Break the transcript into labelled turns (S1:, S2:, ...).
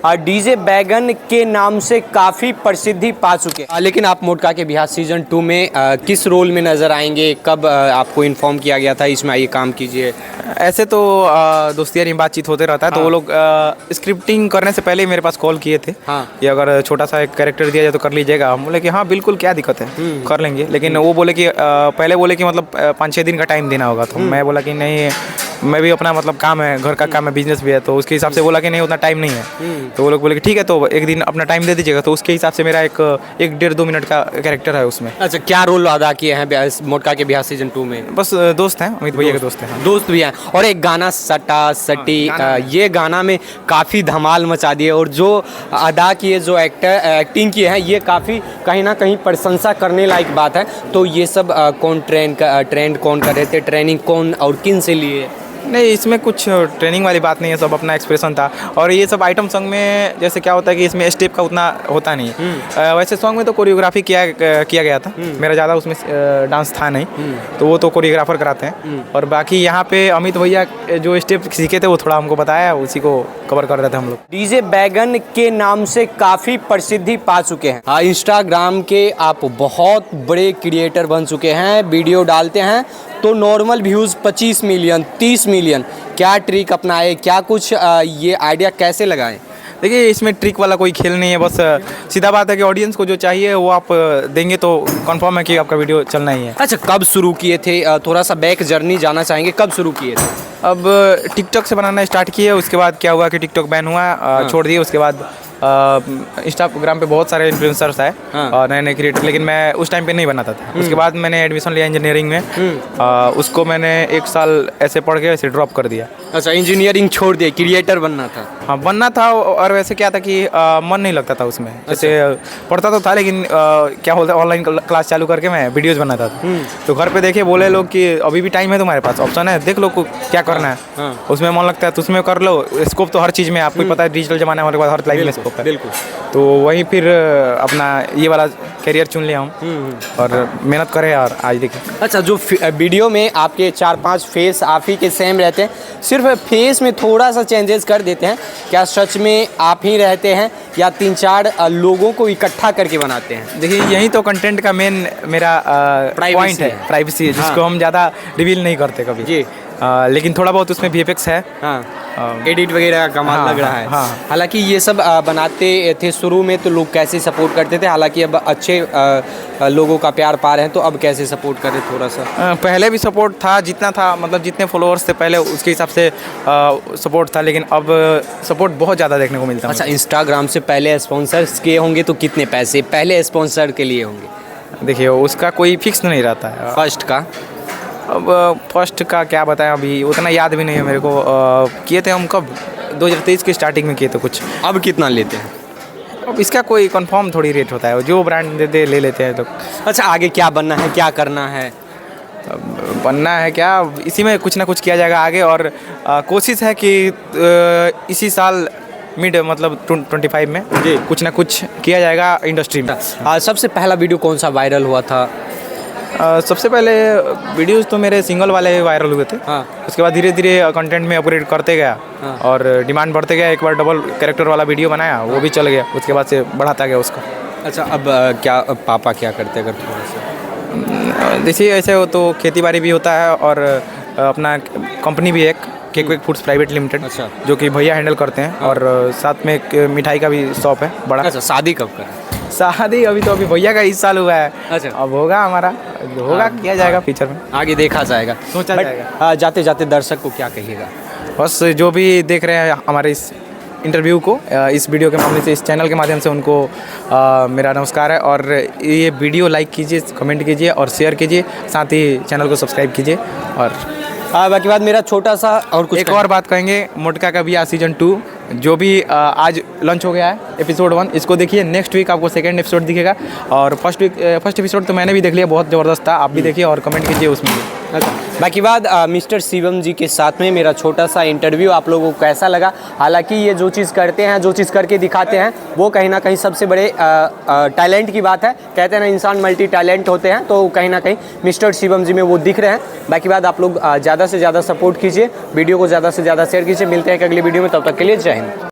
S1: DJ बैगन के नाम से काफ़ी प्रसिद्धि पा चुके हैं। लेकिन आप मोटका के बिहार सीजन 2 में किस रोल में नज़र आएंगे? कब आपको इन्फॉर्म किया गया था इसमें आइए काम कीजिए?
S2: ऐसे तो दोस्ती यारी बातचीत होते रहता है। तो वो लोग स्क्रिप्टिंग करने से पहले ही मेरे पास कॉल किए थे। कि अगर छोटा सा एक कैरेक्टर दिया जाए तो कर लीजिएगा। हम बोले कि हाँ बिल्कुल, क्या दिक्कत है, कर लेंगे। लेकिन वो बोले कि पहले बोले कि मतलब 5-6 दिन का टाइम देना होगा। तो मैं बोला कि नहीं, मैं भी अपना मतलब काम है, घर का काम है, बिजनेस भी है, तो उसके हिसाब से बोला कि नहीं उतना टाइम नहीं है। तो वो लोग बोले कि ठीक है, तो एक दिन अपना टाइम दे दीजिएगा। तो उसके हिसाब से मेरा एक 1-1.5-2 मिनट का कैरेक्टर है उसमें।
S1: अच्छा, क्या रोल अदा किए हैं मोटका के बिहार सीजन 2 में?
S2: बस दोस्त हैं, अमित भैया के दोस्त हैं।
S1: दोस्त भी हैं। और एक गाना सटा सटी, ये गाना में काफ़ी धमाल मचा दिए और जो अदा किए, जो एक्टिंग किए हैं, ये काफ़ी कहीं ना कहीं प्रशंसा करने लायक बात है। तो ये सब कौन ट्रेंड कौन कर रहे थे, ट्रेनिंग कौन और किन से लिए?
S2: नहीं, इसमें कुछ ट्रेनिंग वाली बात नहीं है, सब अपना एक्सप्रेशन था। और ये सब आइटम सॉन्ग में जैसे क्या होता है कि इसमें स्टेप का उतना होता नहीं है। वैसे सॉन्ग में तो कोरियोग्राफी किया गया था। मेरा ज़्यादा उसमें डांस था नहीं, तो वो तो कोरियोग्राफर कराते हैं। और बाकी यहाँ पे अमित भैया जो स्टेप सीखे थे वो थोड़ा हमको बताया, उसी को कवर कर रहे थे हम लोग।
S1: डीजे बैगन के नाम से काफ़ी प्रसिद्धि पा चुके हैं। इंस्टाग्राम के आप बहुत बड़े क्रिएटर बन चुके हैं, वीडियो डालते हैं तो नॉर्मल व्यूज़ 25 मिलियन 30 मिलियन। क्या ट्रिक अपनाए, क्या कुछ ये आइडिया कैसे लगाएं?
S2: देखिए, इसमें ट्रिक वाला कोई खेल नहीं है। बस सीधा बात है कि ऑडियंस को जो चाहिए वो आप देंगे तो कंफर्म है कि आपका वीडियो चलना ही है।
S1: अच्छा, कब शुरू किए थे? थोड़ा सा बैक जर्नी जाना चाहेंगे, कब शुरू किए थे?
S2: अब टिकटॉक से बनाना स्टार्ट किए, उसके बाद क्या हुआ कि टिकटॉक बैन हुआ, छोड़ दिए। उसके बाद इंस्टाग्राम पे बहुत सारे इन्फ्लुएंसर्स आए और नए क्रिएटर, लेकिन मैं उस टाइम पे नहीं बनाता था। उसके बाद मैंने एडमिशन लिया इंजीनियरिंग में। उसको मैंने 1 साल ऐसे पढ़ के ऐसे ड्रॉप कर दिया।
S1: अच्छा, इंजीनियरिंग छोड़ दिया, क्रिएटर बनना था?
S2: हाँ, बनना था। और वैसे क्या था कि मन नहीं लगता था उसमें। जैसे पढ़ता तो था, लेकिन क्या बोलते हैं, ऑनलाइन क्लास चालू करके मैं वीडियोज़ बनाता था। तो घर पे देखे, बोले लोग कि अभी भी टाइम है तुम्हारे पास, ऑप्शन है, देख लो क्या करना है। उसमें मन लगता है तो उसमें कर लो। स्कोप तो हर चीज़ में, आपको पता है डिजिटल जमाना होने के बाद हर लाइफ में स्कोप है।
S1: बिल्कुल।
S2: तो वहीं फिर अपना ये वाला करियर चुन लिया हूँ और मेहनत करें और आज देखिए।
S1: अच्छा, जो वीडियो में आपके 4-5 फेस आप ही के सेम रहते हैं, सिर्फ फेस में थोड़ा सा चेंजेस कर देते हैं, क्या सच में आप ही रहते हैं या 3-4 लोगों को इकट्ठा करके बनाते हैं?
S2: देखिए, यही तो कंटेंट का मेन मेरा पॉइंट है, प्राइवेसी है, जिसको हम ज़्यादा रिवील नहीं करते कभी जी। लेकिन थोड़ा बहुत उसमें VFX है,
S1: एडिट वगैरह का कमाल लग रहा है। हालांकि ये सब बनाते थे शुरू में तो लोग कैसे सपोर्ट करते थे, हालांकि अब अच्छे लोगों का प्यार पा रहे हैं, तो अब कैसे सपोर्ट कर रहे? थोड़ा सा
S2: पहले भी सपोर्ट था, जितना था मतलब जितने फॉलोअर्स थे पहले उसके हिसाब से सपोर्ट था, लेकिन अब सपोर्ट बहुत ज़्यादा देखने को मिलता है।
S1: अच्छा, इंस्टाग्राम से पहले स्पॉन्सर्स किए होंगे तो कितने पैसे पहले स्पॉन्सर के लिए होंगे?
S2: देखिए, उसका कोई फिक्स नहीं रहता है।
S1: फर्स्ट का?
S2: अब फर्स्ट का क्या बताएं, अभी उतना याद भी नहीं है मेरे को। किए थे हम कब, 2023 की स्टार्टिंग में किए थे कुछ।
S1: अब कितना लेते हैं?
S2: अब इसका कोई कंफर्म थोड़ी रेट होता है, जो ब्रांड दे दे ले लेते हैं लोग।
S1: अच्छा, आगे क्या बनना है, क्या करना है?
S2: बनना है क्या, इसी में कुछ ना कुछ किया जाएगा आगे। और कोशिश है कि इसी साल मिड मतलब 25 में जी कुछ ना कुछ किया जाएगा इंडस्ट्री में।
S1: सबसे पहला वीडियो कौन सा वायरल हुआ था?
S2: सबसे पहले वीडियोस तो मेरे सिंगल वाले वायरल हुए थे। उसके बाद धीरे धीरे कंटेंट में अपग्रेड करते गया और डिमांड बढ़ते गया। एक बार डबल कैरेक्टर वाला वीडियो बनाया, वो भी चल गया, उसके बाद से बढ़ाता गया उसका।
S1: अच्छा, अब क्या पापा क्या करते अगर थोड़ा सा?
S2: जैसे ऐसे हो तो खेती बाड़ी भी होता है और अपना कंपनी भी एक केक फूड्स प्राइवेट लिमिटेड, जो कि भैया हैंडल करते हैं। और साथ में एक मिठाई का भी शॉप है बड़ा।
S1: अच्छा, शादी कब करें?
S2: शादी अभी भैया का इस साल हुआ है।
S1: अच्छा,
S2: अब होगा हमारा, होगा किया जाएगा फ्यूचर में,
S1: आगे देखा जाएगा,
S2: सोचा जाएगा।
S1: जाते जाते दर्शक को क्या कहिएगा?
S2: बस जो भी देख रहे हैं हमारे इस इंटरव्यू को, इस वीडियो के माध्यम से, इस चैनल के माध्यम से, उनको मेरा नमस्कार है। और ये वीडियो लाइक कीजिए, कमेंट कीजिए और शेयर कीजिए, साथ ही चैनल को सब्सक्राइब कीजिए। और
S1: बाकी बात मेरा छोटा सा और कुछ
S2: एक और बात कहेंगे, मोटका का बिहार सीजन 2 जो भी आज लॉन्च हो गया है, एपिसोड 1, इसको देखिए। नेक्स्ट वीक आपको सेकंड एपिसोड दिखेगा। और फर्स्ट एपिसोड तो मैंने भी देख लिया, बहुत ज़बरदस्त था, आप भी देखिए और कमेंट कीजिए उसमें।
S1: अच्छा, बाकी बात मिस्टर शिवम जी के साथ में मेरा छोटा सा इंटरव्यू आप लोगों को कैसा लगा? हालांकि ये जो चीज़ करते हैं, जो चीज़ करके दिखाते हैं, वो कहीं ना कहीं सबसे बड़े टैलेंट की बात है। कहते हैं ना, इंसान मल्टी टैलेंट होते हैं, तो कहीं ना कहीं मिस्टर शिवम जी में वो दिख रहे हैं। बाकी बात आप लोग ज़्यादा से ज़्यादा सपोर्ट कीजिए, वीडियो को ज़्यादा से ज़्यादा शेयर कीजिए। मिलते हैं एक अगली वीडियो में, तब तक के लिए जय हिंद।